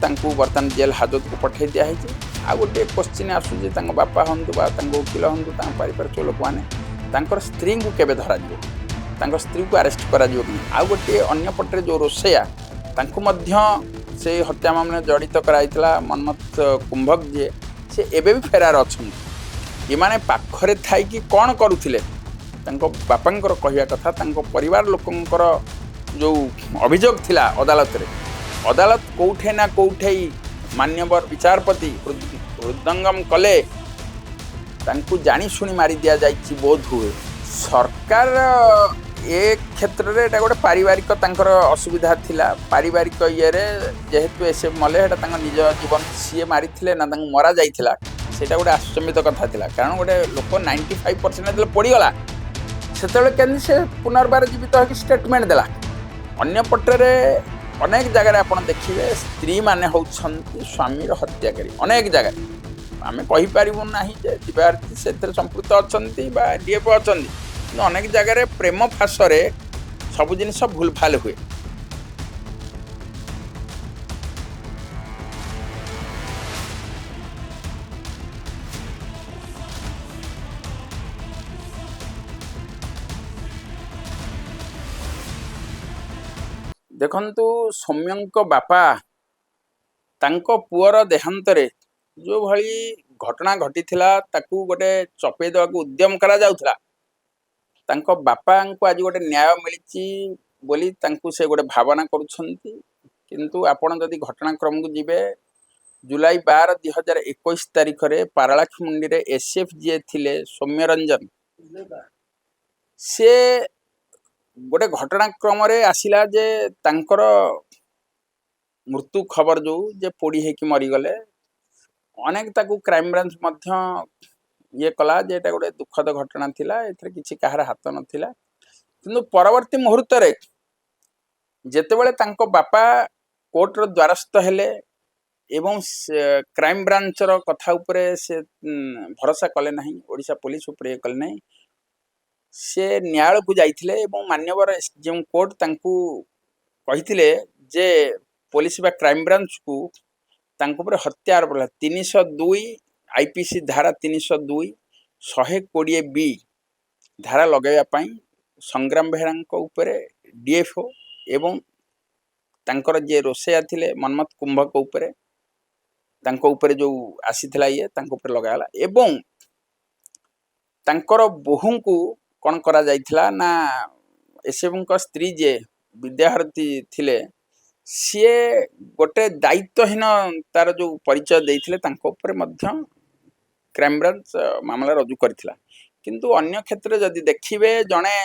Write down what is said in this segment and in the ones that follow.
बर्तमान जेल हाजत को पठे दिखाई आ गोटे क्वेश्चन आसूँ बापा हूँ वकिल हूँ पारिपार्श्विक लोक मैंने स्त्री को केवे धर स्त्री को आरेस्ट कर गोटे अंपटे जो रोसैया से हत्या मामला जड़ित कराइला मनमथ कुंभक जी से एबे भी फेरार अच्छा ये पाखरे थी कौन करुले बापांकर कहवा कथा परिवार लोकंकर जो अभियोग थिला अदालत कौटे ना कौटे मान्यवर विचारपति हृदंगम कले जानी मारी दि जाइए बोध हुए सरकार ए क्षेत्र में गोटे पारिवारिक असुविधा थिला पारिवारिक ये जेहेतु एसएफ मले निज जीवन सी मारी ना मरा जाइला सेटा गोटे आश्चर्यित कथा थिला कारण गोटे लोक 95% पड़गला से पुनर्बार जीवित हो स्टेटमेंट देला अन्यपटे अनेक जगह आप देखिए स्त्री माने होउछंती स्वामीर हत्याकारी अनेक जगह आम कहीपरू ना दिव्यार्थी से संपृक्त अच्छा डीएफ अच्छा अनेक जगह प्रेम फासरे सब जिनस भूल भाल हुए देखंतु सौम्यंक बापा तांको पुअर देहांतरे जो भली घटना घटी ताकू गोटे चपे देवा उद्यम करा जाउथला तांको बापा को आज गोटे न्याय मिली बोली तांको से गोटे भावना करुछंती किंतु आपण जदि घटनाक्रम को जीवे जुलाई 12 2021 तारीख रे पारालाखमुंडी रे एसएफ जी थिले सौम्यरंजन से गोटे घटनाक्रम रे आसिला जे तांकर मृत्यु खबर जो जे पोड़ी है कि मरीगले अनेक ताकू क्राइम ब्रांच मध्य ये कला जे एटा गोटे दुखद घटना थिला एथरे किछि कहार हाथ नथिला किंतु परवर्ती मुहूर्त रे जेतेबेले तांको बापा कोर्ट रो द्वारस्थ हेले एवं क्राइम ब्रांच रो कथा उपरे से भरोसा कले नहीं ओडिशा पुलिस उपरे कले नहीं से न्यायालय को जाइथिले एवं मान्यवर जो कोर्ट तांकू कहिथिले जे पुलिस बा क्राइम ब्रांच को तांको पर हत्या आरोप 302 आईपीसी धारा 302 120 बी धारा लगैया पाई संग्राम बेहरा उपरे डीएफओ एवं तांकर जे रोसैया थिले मनमथ कुंभक उपरे तांको उपरे जो आसीथिला ये तांको उपरे लगाला एवं तांकर बोहू को कौन करा जाइथिला ना एसएफ स्त्री जे विद्यार्थी थिले सी गोटे दायित्वहीन तार जो परिचय देइथिले तांको उपरे मध्य क्राइम ब्रांच मामला रजू करथिला किंतु अन्य क्षेत्र जदि देखिबे जणे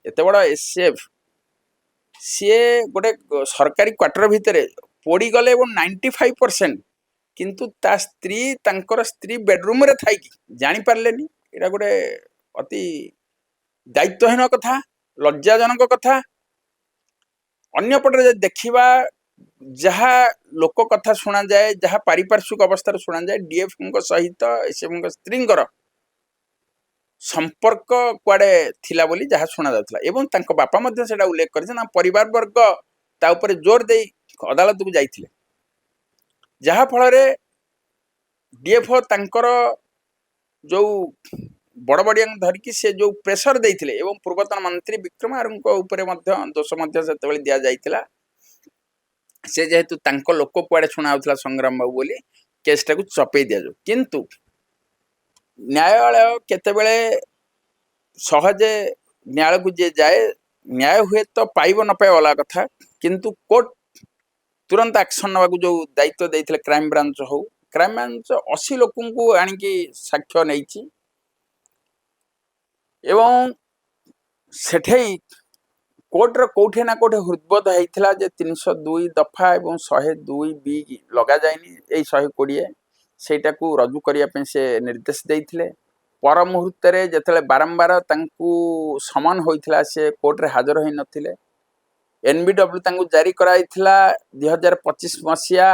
एते बड़ एसएफ सी गोटे सरकारी क्वार्टर भितरे पोड़ी गले एवं 95% किंतु ता स्त्री तांकर स्त्री बेडरूम रे थाई कि जानी पारलेनी एटा गोटे अति दायित्वहीन कथा लज्जाजनक कथा अन्य पटे देखा जहाँ लोक कथा शुणा जाए जहाँ पारिपार्श्विक अवस्था शुणा जाए डीएफ सहित एसएफ स्त्री संपर्क कुआडे थिला बोली जहाँ शुणा जाउथला एवं तांको बापा मध्य सेटा उल्लेख करछन ना परिवार वर्ग ता ऊपर जोर दे अदालत को जाइथिले जहाँ फल रे डीएफ तांकर जो बड़ बड़िया धरिकी से जो प्रेसर देइथिले एवं पूर्वतन मंत्री विक्रम आरुंको उपरे मध्य दोष मध्य सेतेबेले दिया जाइथिला से जेहेतु तांको लोक कुआडे शुणा होउथला संग्राम बाबू बोली केसटा को चपे दिया जो किंतु न्यायालय केतेबेले सहजे न्यायालय को जे जाए न्याय हुए तो पाइब न पाए वाला कथा किंतु कोर्ट तुरंत एक्शन नवा जो दायित्व देइथिले क्राइम ब्रांच हो क्राइम ब्रांच 80 लोकन को आनिकी साक्ष्य नैछि एवं सेठे कोर्टर कौटे ना कौटे हृदबोध होता जे 302 दफा एवं 102 बी लगा जाएनी 120 सेटा को रजू करने से निर्देश देते पर मुहूर्त जिते बारंबार समन होता से कोर्ट रे हाजर हो नथिले एनबीडब्ल्यू जारी कराई 2025 मसीहा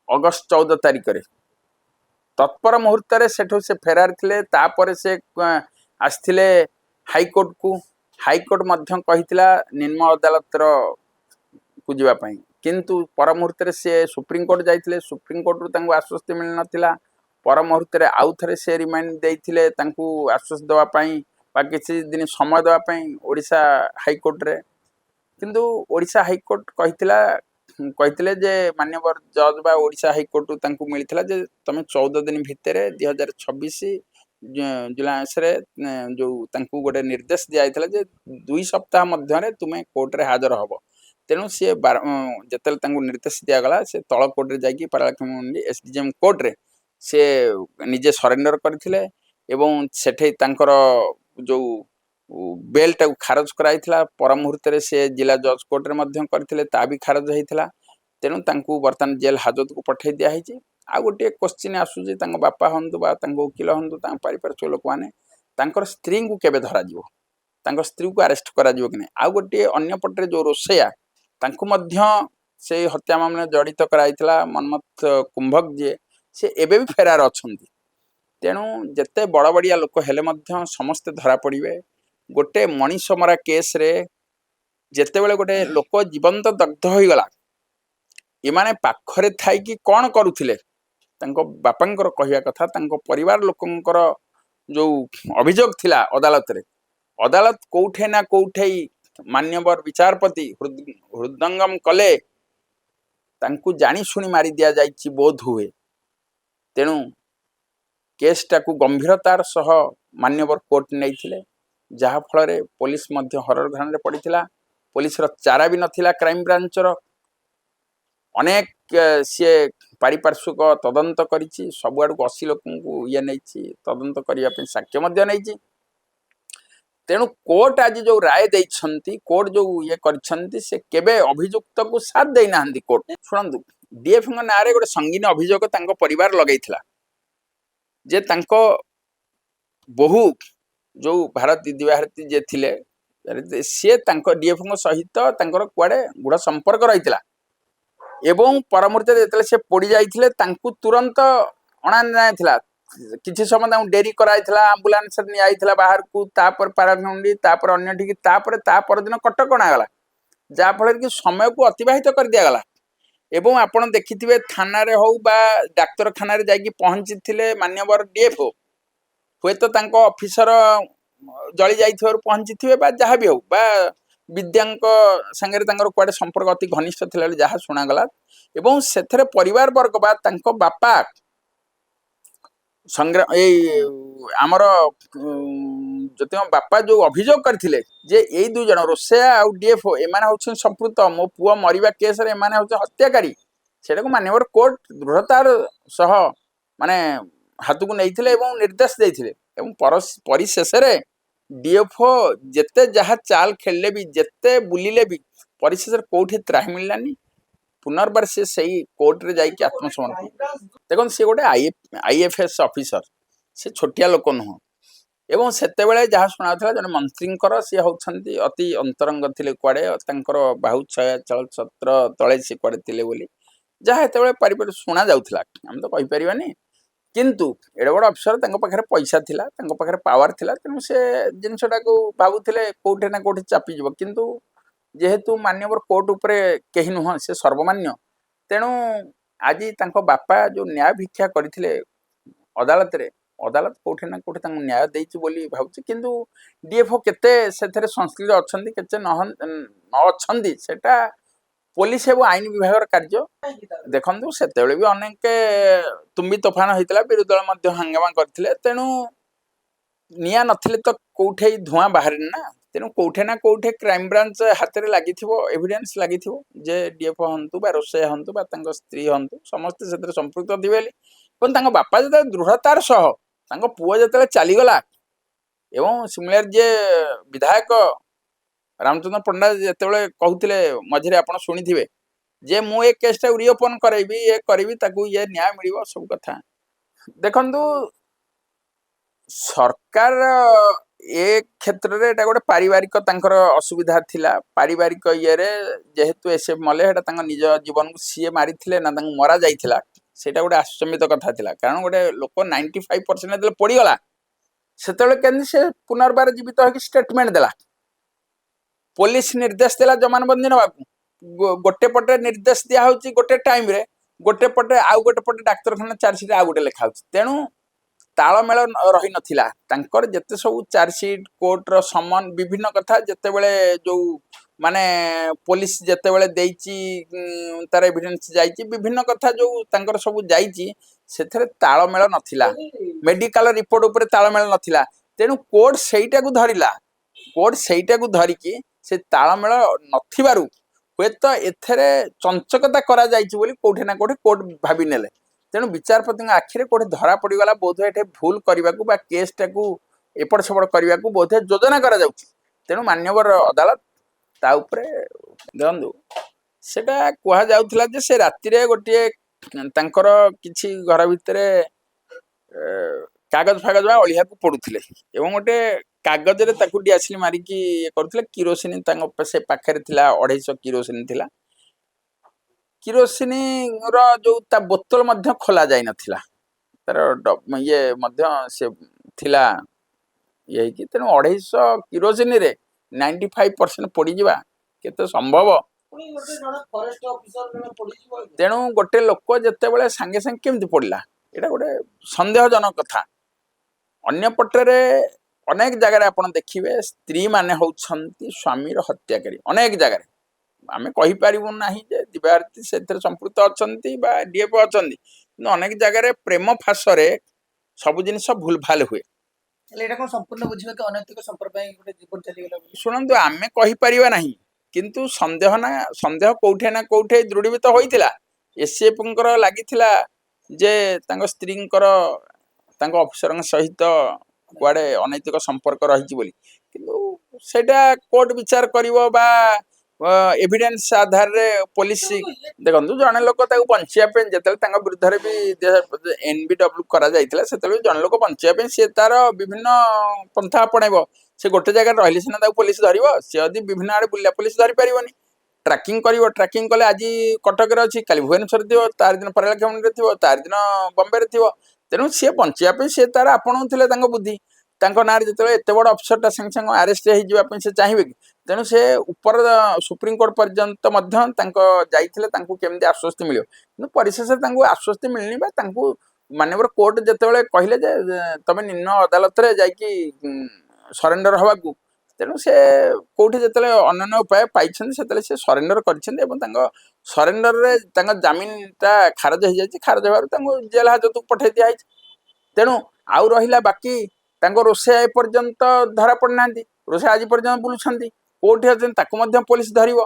अगस्त 14 तारिख रे तत्पर मुहूर्त सेठू से फेरार थिले तापर से आसथिले हाईकोर्ट को हाईकोर्ट मध्य कहितला निम्न अदालत को जीवा पई किंतु पर मुहूर्त से सुप्रीमकोर्ट जाइए सुप्रीमकोर्ट आश्वस्ति मिल नाला पर मुहूर्त आउ थे से रिमांड देते आश्वस्त देवाई किसी दिन समय देवाई ओडिशा हाइकोर्ट रे किंतु ओडिशा हाइकोर्ट कहते जे माननीय जज बा ओडिशा हाइकोर्ट मिलता जे तुम 14 दिन भितर 2026 जुलाई मासरे जो गोटे निर्देश दिया जे 2 सप्ताह मध्य तुम्हें कोर्ट रे हाजर हब तेणु सी जिते निर्देश दिगला से तल कोर्ट रे जाकि पारालाखेमुंडी एसडीजेएम कोर्ट रे से निजे सरेंडर करथिले एवं सेठे जो बेल टाक खारज कराइथिला पर मुहूर्त से जिला जज कोर्ट रे करथिले ता भी खारज होइथिला तेणु बर्तमान जेल हाजत को पठे दिया आ गोटे क्वेश्चन आसूची बापा हंतु बा वकिल हंतु पारिपार्श्विक लोक मैंने स्त्री को केबे धरा जीवो स्त्री को अरेस्ट करा जीवो कि आ गोटे अन्य पटे जो रोसैया से हत्या मामला जड़ित कराइथिला मनमथ कुंभक जी से एबे भी फेरार अछंती तेणु जेते बड़ बड़िया लोक हेले मध्य समस्ते धरा पड़े गोटे मनीष मरा केस रे जेतेबेले गोटे लोक जीवंत दग्ध हो गला इमाने पाखरे थाई कि कौन करुथिले बापांकर कहवा कथा परिवार लोकंकर जो अभियोग थिला अदालत रे अदालत कोठे ना कोठे मान्यवर विचारपति हृदंगम कले जानी शुणी मारी दिया जाइछि बोध हुए तेणु केस टाकू गंभीरतार सह मान्यवर कोर्ट नहीं जहा फल पुलिस हरर घाण रे पड़ीथिला पुलिस रो चारा भी नथिला क्राइम ब्रांच रो अनेक सी पारिपार्श्विक तदंत करिछि सब आड़ 80 लोक ये नहीं तदंत करने साक्ष्य नहीं तेणु कोर्ट आज जो राय देइछंती कोर्ट जो ये करछंती से केबे अभियुक्त को साथ देई नाहंती कोर्ट सुनंदु डीएफ ना रे गोटे संगीन अभियोग तांको परिवार लगैथिला जे तांको बहु जो भारती दिवाहरती जे थिले सी डीएफ सहित कुआडे गुड़ संपर्क रही एवं परमुहूर्त जो से पोड़ी जाइए तुरंत अणा जाइला किसी समय डेरी कराइला आंबुलांस निया बाहर को पाराखंडी अन्य दिन कटक अणागला जहाँफल कि समय को अतिबाहित कर दिगला एवं आपण देखिथिबे थाना रे हो बा डाक्तरखाना रे जाइए पहुंची थे मान्यवर डीएफ हुए तो ऑफिसर जली जाइथिबारु पहुंची थे बा जहाँ भी हो बा विद्यांक संगे कुआडे संपर्क अति घनिष्ठ थिला जहाँ शुणागला एवं सेथरे परिवार वर्ग बा तांको बापा संग्राम आमर जो बापा जो अभियोग करथिले जे एई दु जण रोसैया आ डीएफ एमाने होछन संपृक्त मो पुआ मरिबा केस रे एमाने होछन हत्याकारी सेटा को मान्यवर कोर्ट दृढ़तार सह माने हाथ को नहीं एवं निर्देश देथिले एवं परिशेष रे डीएफ जेते जहाँ चाल खेलले भी जेते बुलिले भी परिशेष कोठे त्राही मिललानी पुनर्बार से सही कोर्ट रे जाइए आत्मसमर्पण देखो सी गोटे आईएफएस ऑफिसर से छोटिया लोक नुह एवं सेतेबेले जहाँ शुणाउथला जने मंत्रींकर सी होउछंती अति अंतरंग थिले कुआडे बाहु छया चलचित्र तळे से कुआडे थिले बोली जहाँ हेतेबेले पारिपर शुणा जाउथला हम तो कहि परिबानी किंतु एडे बड़ अफसर पाखे पैसा थिला पाखे पावर थिला तेणु से जिनसटा को भावुले कोठे ना कोठे चापीज किंतु जेहेतु मान्यवर कोर्ट उपरे कहीं नुह से सर्वमान्य तेणु आज बापा जो न्याय भिक्षा करथिले अदालत रे अदालत कोठे ना कोठे न्याय देइछि बोली भावुछि किंतु डीएफ केते सेथरे संश्लिष्ट अछंती केते न अछंती सेटा पुलिस एवं आईन विभाग कार्य देखु से भी अनेक तुम्बी तोफान होता विरोधी दल मध्य हंगामा करथिले तेणु निया नथिले तो कोठे धुआं बाहर ना तेणु कोठे ना कोठे क्राइम ब्रांच हाथ में लगी एविडेंस लगी जे डीएफ हंतु बा रोसैया हंतु बा स्त्री हंतु समस्ते से संपृक्त थे बापा जो दृढ़तार सह पुओ जो चलीगला एवं सिमिलर जे विधायक रामचंद्र पंडा जिते कहते मझे आप शुणी जे मु ए केसटा रिओपन करी ये करी ये न्याय मिल सब कथा देखु सरकार ए क्षेत्र में गोटे पारिवारिक असुविधा थिला पारिवारिक ये जेहेतु एसएफ मले निज जीवन को सी मारी ना मरा जाइथिला सेटा गोटे आश्चर्यित कथा थिला कारण गोटे लोक 95% पड़ीगला से पुनर्बार जीवित होकर स्टेटमेंट देला पुलिस निर्देश देला जमानबंदी नवा गोटे पटे निर्देश दिया होची गोटे टाइम रे गोटे पटे आउ गोटे पटे डाक्तरखाना चार्जसीट आउ गोटे लिखा होची तेणु तालमेल रही नथिला तांकर जेते सब चार्जसीट कोर्टर समन विभिन्न कथा जेतेबेले जो माने पुलिस जेतेबेले देइची तार एविडेंस जाइची विभिन्न कथा जो तांकर सब जाइची सेथरे तालमेल नथिला मेडिकल रिपोर्ट ऊपर तालमेल नथिला तेणु कोर्ट सेईटा को धरिला कोर्ट सेईटा को धरिकी से तालमेल नथिबारु हुए तो एथरे चंचकता करा जाइची बोली कोठे ना कोठे कोर्ट भाबी नेले तेणु विचारपति आखिरे कोठे धरा पड़गला बोध एठे भूल करने को केसटा को एपट सेपट करने को बोध योजना करा जाउची तेणु मान्यवर अदालत ता उपरे देखु सेटा कहा जाउथला जे से राति रे गोटे तांकर किछि घर भितरे कागज फागज अलिया को पड़ुथिले एवं गोटे कागज रे ताकु डियासिल मारिकी करथिले किरोसिन तांग से पाखरे थिला 250 किरोसिन थिला किरोसिनी रो जो ता बोतल मध्य खोला जाय नथिला तार ये मध्य से थिला ये कि तेणु 250 किरोसिन रे 95% पड़ी जिबा केते संभव तेणु गोटे लोक जेते बेले संगे संगे केमती पड़ला एटा गोटे संदेहजनक कथा अन्य पटरे अनेक जगह आपण देखिबे स्त्री माने होउछंती स्वामीर हत्याकारी अनेक जगह आमे कहि पारिबु नाही जे दिवारती सेथरे संपृक्त अछंती बा डीएफ अछंती न अनेक जगह प्रेम फासरे सब जिनिस भूल भाल हुए संपूर्ण बुझिबा कि अनैतिक संपर्क पई गोटे जीवन चली गेला सुनंतु आमे कहि परिबा नाही किंतु संदेह कोठे ना कोठे दृढ़ीभूत होइतिला एसएफ कर लागिथिला जे तांको स्त्रींकर तांको अफसर सहित कुआडे अनैतिक संपर्क रहिछि बोली किंतु सेटा कोर्ट विचार करिवो बा एविडेंस आधार रे पुलिस देखंतु जने लोक ताको बंचिया पे जेतले तांको विरुद्ध रे भी एनबीडब्ल्यू करा जाइतिला सेतले जने लोक बंचिया पे से तार विभिन्न पंथा अपणेबो से गोटे जगह रहिले सिना ताको पुलिस धरिबो से यदि विभिन्न आडे बुल्ला पुलिस धरि परिबोनी ट्रैकिंग करिवो ट्रैकिंग कले आज कटक रे अछि काली भुवनेश्वर दियो तार दिन परालखेमन रे थिवो तार दिन बॉम्बे रे थिवो तेनु से बंचिया पे से तार आपणउथिले तांको बुद्धि तांको नार जेतले एते बड़ अफसरटा संग संग अरेस्ट हे जिबा पे से चाहिबे तेणु से ऊपर सुप्रीम कोर्ट पर्यंत मध्य जाइथिले तांको केमती आश्वस्ति मिलियो किंतु परिशेष तांको आश्वस्ति मिलनी बा तांको माननीय कोर्ट जेतेबेले कहिले जे तमे निम्न अदालत रे जाइकी सरेंडर हवा को तेणु से कोठी जेतेले अन्य उपाय पाइछन सेतेले से सरेंडर करछन एवं तांको सरेंडर रे तांको जमीनटा खारज हे जायछि खारज हेबार तांको जेल हाजत पठै दिया है तेणु आउ रहिला बाकी तांको रोसे ए पर्यंत धरा पड़नांती रोसे आज पर्यंत बुलुछंती कोठी अछन ताको मध्य पुलिस धरिबो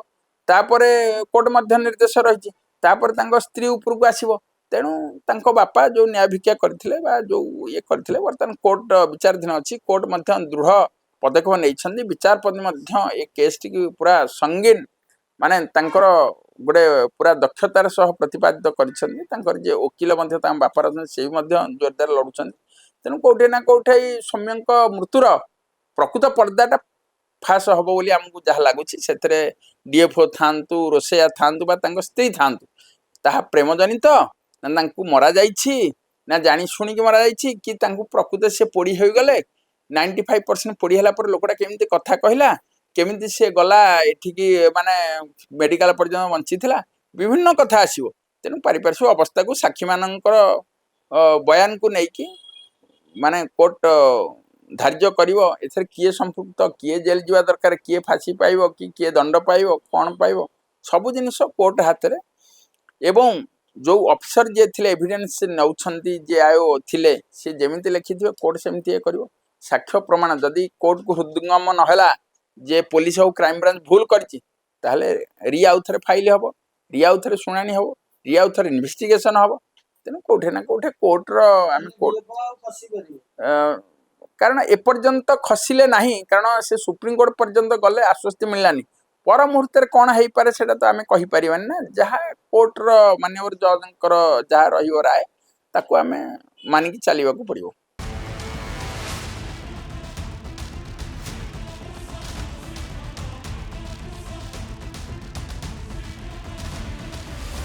तापरे कोर्ट मध्य निर्देश रहिछि तापर तांको स्त्री ऊपर को आसीबो तेणु तांको बापा जो न्याय भिक्षा करथिले बा जो ये करथिले वर्तमान कोर्ट विचाराधीन अछि कोर्ट मध्य दृढ़ पदक्षेप नैछंती विचारपति मध्य ए केस टी पूरा संगीन माने तांकर गोटे पूरा दक्षतार सह प्रतिपादित करिछंती तांकर जे वकील मध्य तां बापा रहन से मध्य जोरदार लडुछंती तेणु कोठे ना कोठे सौम्यंक मृत्युर प्रकृत पर्दाटा फास हबो बोली हमकु जहा लागुछि सेतरे डीएफओ थांतु रोसेया थांतु बा तांको स्त्री थांतु ताहा प्रेम जनित ना तांको मरा जाइछि ना जानी सुनी कि मरा जाइछि कि तांको प्रकृत से पोड़ी होई गले 95% पोड़ी हला पर लोकटा केमिति कथा कहला केमिति से गला एठी कि माने मेडिकल पर्यंत बंची थिला विभिन्न कथा आसीबो तेनु पारिपार्श्विक अवस्था को साक्षी मानकर बयान को नै कि माने कोर्ट धार्य करिवो एथर किए संपुक्त किए जेल जीवा दरकार किए फांसी पाइबो कि किए दंड पाइबो कोन पाइबो सब जिनिस कोर्ट हाथ रे एवं जो अफसर जे थिले एविडेंस नौछंती जे आयो थिले से जेमिति लिखिथिबे कोर्ट सेमिति करिवो साक्ष्य प्रमाण जदि कोर्ट को हृदयंगम न होला जे पुलिस और क्राइम ब्रांच भूल करछि ताहले रि आउथरे फाइल हबो रि आउथरे सुनानी हबो रि आउथरे इन्वेस्टिगेशन हबो तेनु कोठे ना कोठे कोर्ट रो हम कोर्ट कारण एपर्यंत खसिले नाही कारण से सुप्रीम कोर्ट पर्यंत गले आश्वस्ति मिललानी पर मुहूर्त कौन हो पारे सेटा तो आमे कहि परिबानी ना जहा कोर्ट रो माननीय जज जहा रहिबो राय ताको आमे मानिकी चलिबा को पड़िबो।